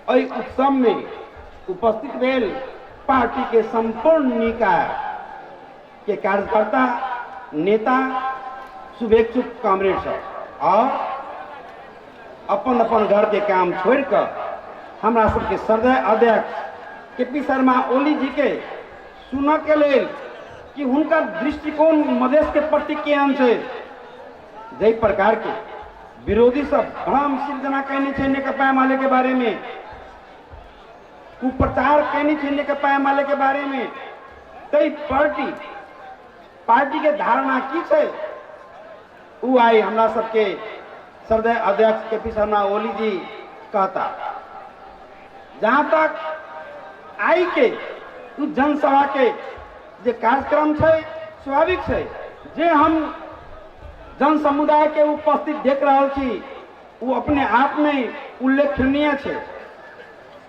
एहि उत्सव में उपस्थित भेल पार्टी के संपूर्ण निकाय के कार्यकर्ता, नेता, शुभेच्छुक कॉमरेड सब और अपन अपन घर के काम छोड़ कर हमरा सबके श्रद्धेय अध्यक्ष केपी शर्मा ओली जी के सुन के लेल कि हुनका दृष्टिकोण मधेश के प्रति केहन छै, जै प्रकार के विरोधी सब भ्रम सृजना कहने छे नेकपा एमाले के बारे में, कुप्रचार कहने छे नेकपा एमाले के बारे में, तै पार्टी के धारणा की छे उ आई हमरा सबके श्रद्धेय अध्यक्ष केपी शर्मा ओली जी कहता। जहां तक आई के जनसभा के जे कार्यक्रम है स्वाभाविक है, जे हम जन समुदाय के उपस्थित देख रहा छी वो अपने आप में उल्लेखनीय है।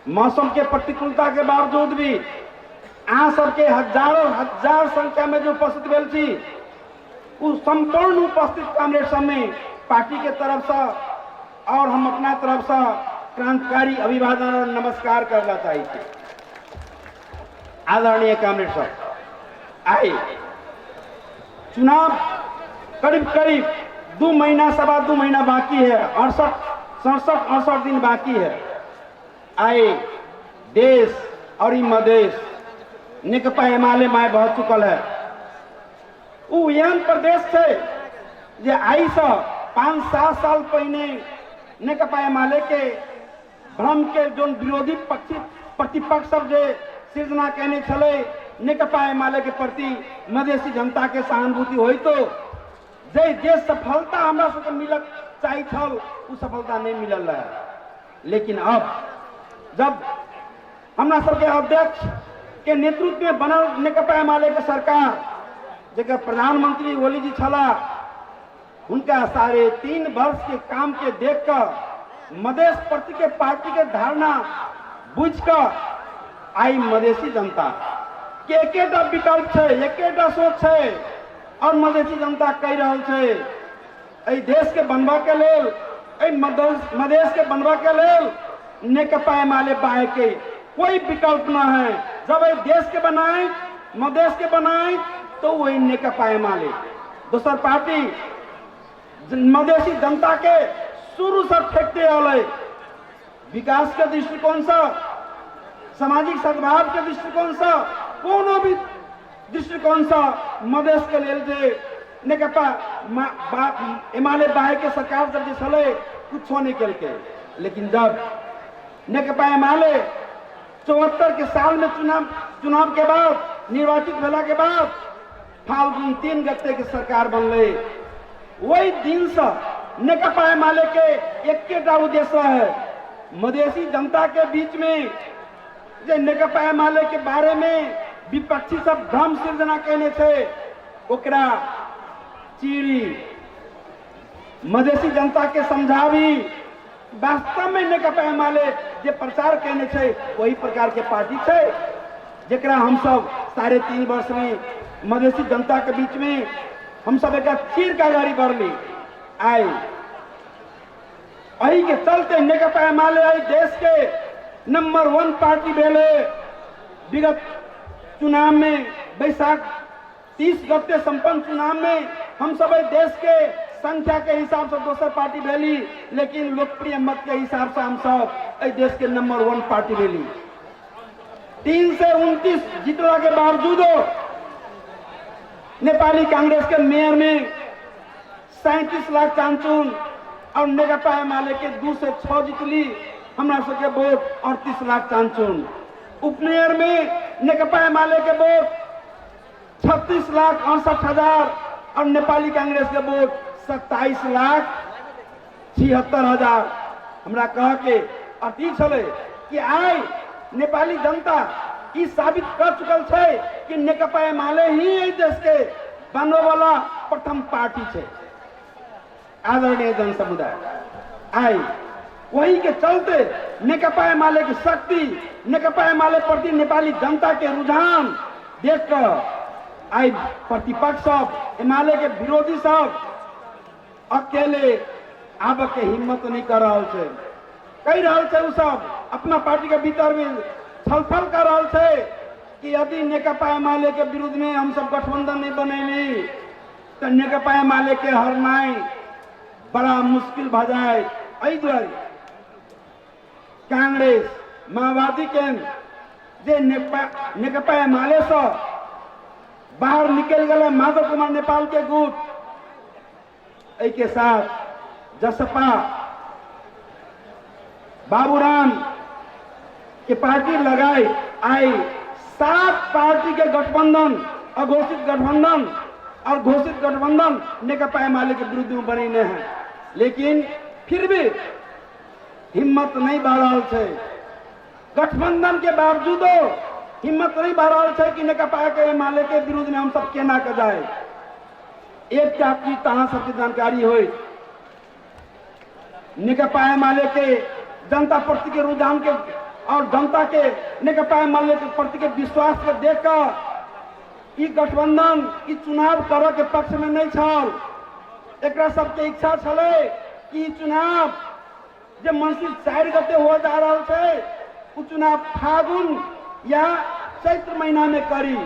मौसम के प्रतिकूलता के बावजूद भी अहाँ सबके हजारों हजार संख्या में जो उपस्थित भेल छी उस संपूर्ण उपस्थित कॉमरेड सब में पार्टी के तरफ से और हम अपना तरफ से क्रांतिकारी अभिवादन और नमस्कार करना चाहिए। आदरणीय कॉमरेड सब, आए चुनाव करीब करीब 2 महीना, सवा 2 महीना बाकी है, 68 दिन बाकी है। आए देश और मधेश नेकपा एमाले माय बह चुकल है। उ एहन प्रदेश है जे आई से 5-7 साल पहले नेकपा एमाले के भ्रम के जो विरोधी प्रतिपक्ष सब जे सृजना कहने छले नेकपा एमाले के प्रति मधेसी जनता के सहानुभूति होई तो जे सफलता हमरा सबके मिलत चाहिए छल उ सफलता नहीं मिलल है। लेकिन अब जब हमरा सबके अध्यक्ष के नेतृत्व में बनल नेकपा एमाले के सरकार जगह प्रधानमंत्री ओली जी छला, उनका 3.5 वर्ष के काम के देख कर मधेश प्रति के पार्टी के धारणा बुझ कर आई मधेसी जनता के एकेटा विकल्प है, एकेटा सोच है और मधेसी जनता कह रहा है देश के बनवा के लेल, मधेश के बनवा के लेल नेकपा एमाले बाहे के कोई विकल्प न है। जब ये देश के बनाए, मधेश के बनाए तो वही नेकपा एमाले। दूसर पार्टी मधेसी जनता के शुरू से फेंकते आए विकास के दृष्टिकोण से, सामाजिक सद्भाव के दृष्टिकोण से, कोनो भी दृष्टिकोण से मधेश के लेल जे नेकपा एमाले बाहे के सरकार जब जे चले कुछ नहीं कल के। लेकिन जब नेकपा एमाले 74 के साल में चुनाव के बाद निर्वाचित भेला के बाद फाल्गुन 3 गते के सरकार बनले, वही दिन से नेकपा एमाले के एकेटा उद्देश्य है मधेसी जनता के बीच में जे नेकपा एमाले के बारे में विपक्षी सब भ्रम सृजना कहने थे ओकरा चीरी मधेसी जनता के समझावी। वास्तव में नेकपा एमाले जे प्रचार कहने थे वही प्रकार के पार्टी थे जरा हम सब 3.5 वर्ष में मधेसी जनता के बीच में हम सब एक चीर का गाड़ी बढ़ली आई। वही के चलते नेकपा एमाले आई देश के नंबर 1 पार्टी भेले। विगत चुनाव में बैसाख 30 गते संपन्न चुनाव में हम सब देश के संख्या के हिसाब से दोसर पार्टी भेली, लेकिन लोकप्रिय मत के हिसाब से हम सब देश के नंबर 1 पार्टी भेली। 3 से 29 जीतला के बावजूदो नेपाली कांग्रेस के मेयर में 37 लाख चांचुन और नेकपा एमाले के 2 से 6 जीतली, हमरा सबके वोट 38 लाख चांचुन। उपमेयर में नेकपा एमाले के वोट 36 लाख 68 हजार और नेपाली कांग्रेस के वोट 27 लाख 76 हजार। हमरा कह के अति छले कि आई नेपाली जनता ई साबित कर चुकल है कि नेकपा एमाले ही देश के बनने वाला प्रथम पार्टी है। आदरणीय जन समुदाय, आई वही के चलते नेकपा एमाले की शक्ति, नेकपा एमाले प्रति नेपाली जनता के रुझान देखकर आई प्रतिपक्ष सब, एमाले के विरोधी सब अकेले आब के हिम्मत नहीं कर रहा है। कह रहा है उ सब अपना पार्टी के भीतर में छलफल कर रहा थे कि यदि नेकपा एमाले के विरुद्ध में हम सब गठबंधन नहीं बनेली तो नेकपा एमाले के हरनाई बड़ा मुश्किल भ जाए। एहि दुआरे कांग्रेस माओवादी के जे नेकपा एमाले से बाहर निकल गए माधव कुमार नेपाल के गुट एहि के साथ जसपा बाबूराम के पार्टी लगाई आई 7 पार्टी के गठबंधन अघोषित गठबंधन और घोषित गठबंधन नेकपा एमाले के विरुद्ध में बने हैं, लेकिन फिर भी हिम्मत नहीं बढ़ रहा है। गठबंधन के बावजूदो हिम्मत नहीं बढ़ रहा है कि नेकपा के एमाले के विरुद्ध में हम सब केना कर जाए। एक चीज तहाँ सबकी जानकारी हो, नेकपा एमाले के जनता प्रति के रुझान के और जनता के नेकपा एमाले के प्रति के विश्वास के देखकर ई गठबंधन ई चुनाव करे के पक्ष में नहीं छल। एकरा सबके इच्छा छले कि चुनाव जे मनसी 4 गते हो जा रहा है वो चुनाव फागुन या चैत्र महीना में करी,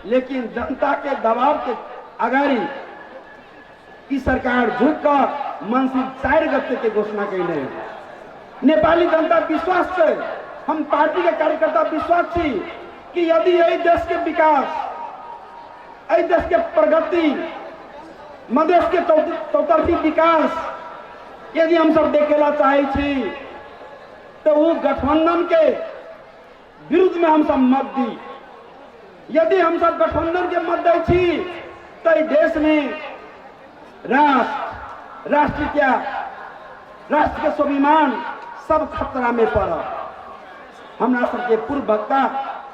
लेकिन जनता के दबाव के अगाड़ी ई सरकार झुक कर मनसी 4 गते के घोषणा कैले। नेपाली जनता विश्वास से हम पार्टी के कार्यकर्ता विश्वास छी कि यदि यही देश के विकास, यही देश के प्रगति, मधेश के चौतरफी विकास यदि हम सब देखेला चाहे छी तो वो गठबंधन के विरुद्ध में हम सब मत दी। यदि हम सब गठबंधन के मत दै छी तो देश में राष्ट्र क्या राष्ट्र के स्वाभिमान सब खतरा में पड़ा। हमरा सबके पूर्व वक्ता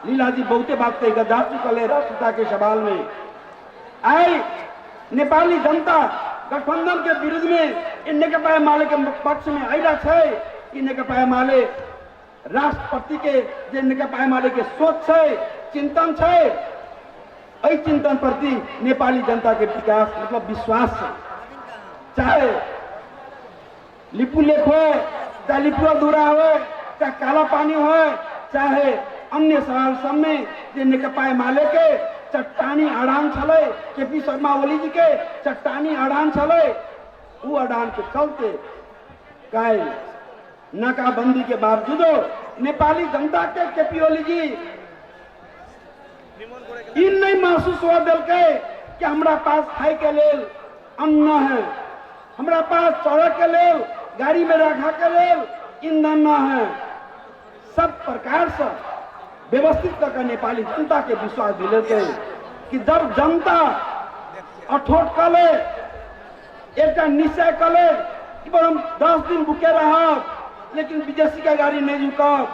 लीलाजी बहुते बात कही जा चुकल है राष्ट्रता के सवाल में। आई नेपाली जनता गठबंधन के विरुद्ध में नेकपा एमाले के पक्ष में आइला है कि नेकपा एमाले राष्ट्रपति के जे नेकपा एमाले के सोच है, चिंतन है, एहि चिंतन प्रति नेपाली जनता के विकास मतलब विश्वास है। चाहे लिपू लेख हो, चाहे लिपुआ दूरा हो, चाहे काला पानी हो, चाहे अन्य सवाल सब में जे नेकपा एमाले के चट्टानी अड़ान छले, केपी शर्मा ओली जी के चट्टानी अड़ान छले, वो अड़ान के चलते काल नाकाबंदी के बावजूद नेपाली जनता के केपी ओली जी इन नहीं महसूस हुआ दिल के कि हमारा पास खाए के लेल अन्न है, हमारा पास चढ़े के लेल गाड़ी में रखा के लेल ईंधन न है। सब प्रकार से व्यवस्थित करके नेपाली जनता के विश्वास दिले थे कि जब जनता अठोट कले एक निश्चय कले कि हम 10 दिन भूखे रह, लेकिन विदेशी का गाड़ी नहीं झुकब,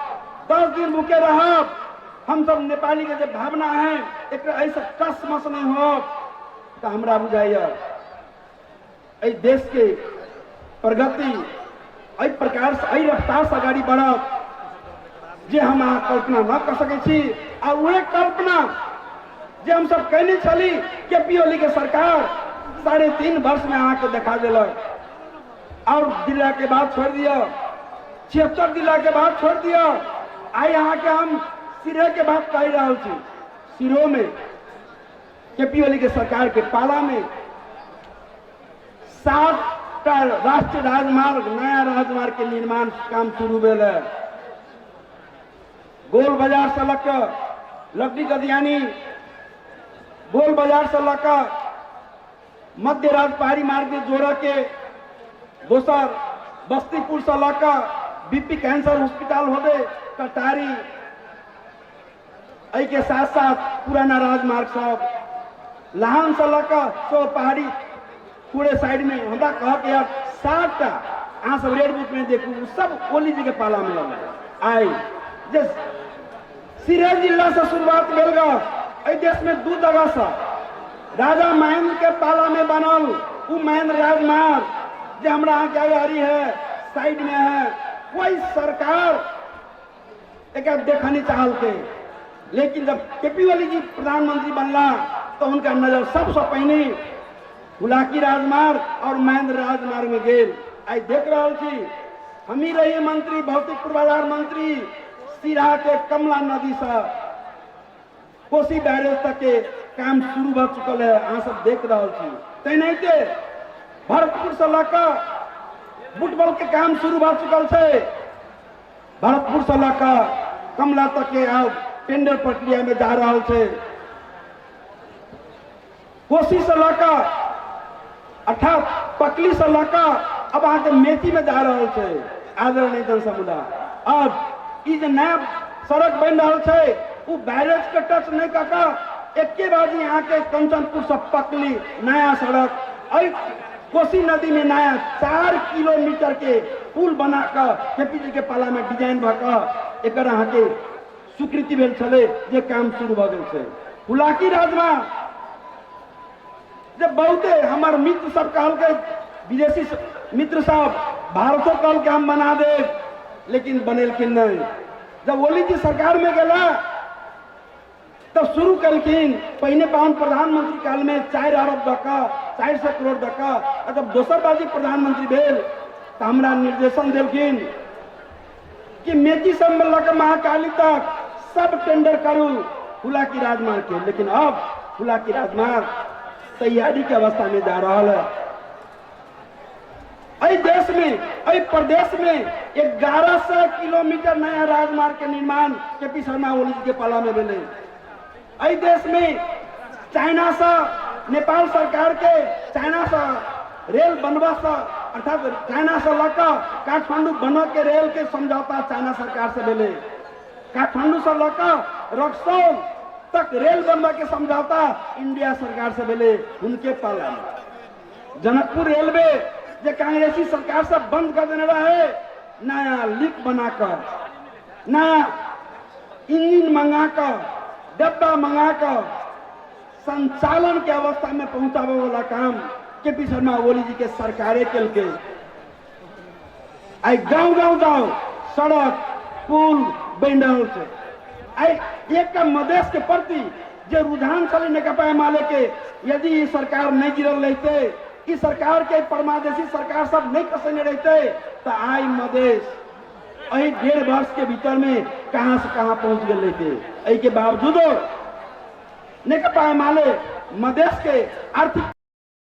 10 दिन भूखे रह, हम सब नेपाली के जो भावना है एक ऐसा कस मस नहीं हो तो हमरा बुझाइए देश के प्रगति एहि प्रकार से एहि रफ्तार से आगाड़ी बढ़त जे हम कल्पना न कर सके छी। और वह कल्पना जे हम सब कहने छली केपी ओली के सरकार 3.5 वर्ष में आके देखा दिल और जिला के बाद छोड़ दिया, 76 जिला के बाद छोड़ दिया। आई यहाँ के हम सिरे के बात कह रहा छी, सिरो में केपी ओली के सरकार के पाला में 7 राष्ट्रीय राजमार्ग नया राजमार्ग के निर्माण काम शुरू भेल है। गोल बाजार से लक लकड़ी गदियानी, गोल बाजार से लक मध्य राज पहाड़ी मार्ग के जोड़ के दोसर बस्तीपुर से लक बीपी कैंसर हॉस्पिटल होते कटारी, एहि के साथ साथ पुराना राजमार्ग सब लहान से लक सो पहाड़ी पूरे साइड में हमरा कह के यार 7टा अहाँ सब रेड बुक में देखू सब ओली जी के पाला में लगे। आई जे सिरे जिला से शुरुआत भेल गई देश में 2 जगह से राजा महेंद्र के पाला में बनल वो महेंद्र राजमार्ग जो हमरा यहाँ क्या गाड़ी है साइड में है, कोई सरकार एक देखनी चाहते। लेकिन जब केपी ओली जी प्रधानमंत्री बनला तो उनका नजर सबसे पहले हुलाकी राजमार्ग और महेंद्र राजमार्ग में गेल। आई देख रहा थी हम ही रहिए मंत्री, भौतिक पूर्वाधार मंत्री, सिरा के कमला नदी से कोसी बैरेज तक के काम शुरू भ चुकल है, अहाँ सब देख रहा छी। तेनाहिते भरतपुर से लऽ बुटबल के काम शुरू भ चुकल है, भरतपुर से लऽ कमला तक के अब टेंडर प्रक्रिया में जा रहा है। कोसी से लऽ अर्थात पकली से लऽ अब अहाँ के मेथी में जा रहा है आदरणीय जन समुदाय। अब ई जे नया सड़क बन रहा है वो बैरेज के टच नहीं कर एके बाजी यहाँ के कंचनपुर से पकली नया सड़क और कोसी नदी में नया 4 किलोमीटर के पुल बनाकर केपी जी के पाला में डिजाइन भक एक अहाँ के स्वीकृति भेल छले जे काम शुरू भ गेल छै। हुलाकी राजमा जब बहुते हमार मित्र सब कहल विदेशी मित्र सब भारतो कहल के हम बना दे, लेकिन बनेलखिन नहीं। जब ओली जी सरकार में गला तब शुरू कलखिन, पहले पावन प्रधानमंत्री काल में 4 अरब दका 400 करोड़ दका, जब दोसर बाजी प्रधानमंत्री भेल तो हमरा निर्देशन दिलखिन कि मेथी से लऽ महाकाली तक सब टेंडर करू हुलाकी राजमार्ग के। लेकिन अब हुलाकी राजमार्ग तैयारी के अवस्था में जा रहा है। अई देश में, अई प्रदेश में 1100 किलोमीटर नया राजमार्ग के निर्माण केपी शर्मा ओली जी के पाला में भेले। अई देश में चाइना से नेपाल सरकार के चाइना से रेल बनवा से अर्थात चाइना से लऽ काठमांडू बन के रेल के समझौता चाइना सरकार से भेले। काठमांडू से लऽ रक्सौल तक रेल बनवा के समझौता इंडिया सरकार से भेले उनके पाला में। जनकपुर रेलवे जो कांग्रेसी सरकार से बंद कर देने रहा है, नया लिक बनाकर नया इंजन मंगाकर डब्बा मंगाकर संचालन के अवस्था में पहुंचावे वाला काम केपी शर्मा ओली जी के सरकारे के लिए। आई गांव गांव जाओ सड़क पुल बन रहा है। आई एक मधेश के प्रति जो रुझान चले नेकपा एमाले के, यदि सरकार नहीं गिरल रहते, इस सरकार के परमादेशी सरकार सब नहीं कसने रहते तो आई मधेश 1.5 वर्ष के भीतर में कहां से कहां पहुंच गए रहते। के बावजूद नेकपा एमाले मधेश के आर्थिक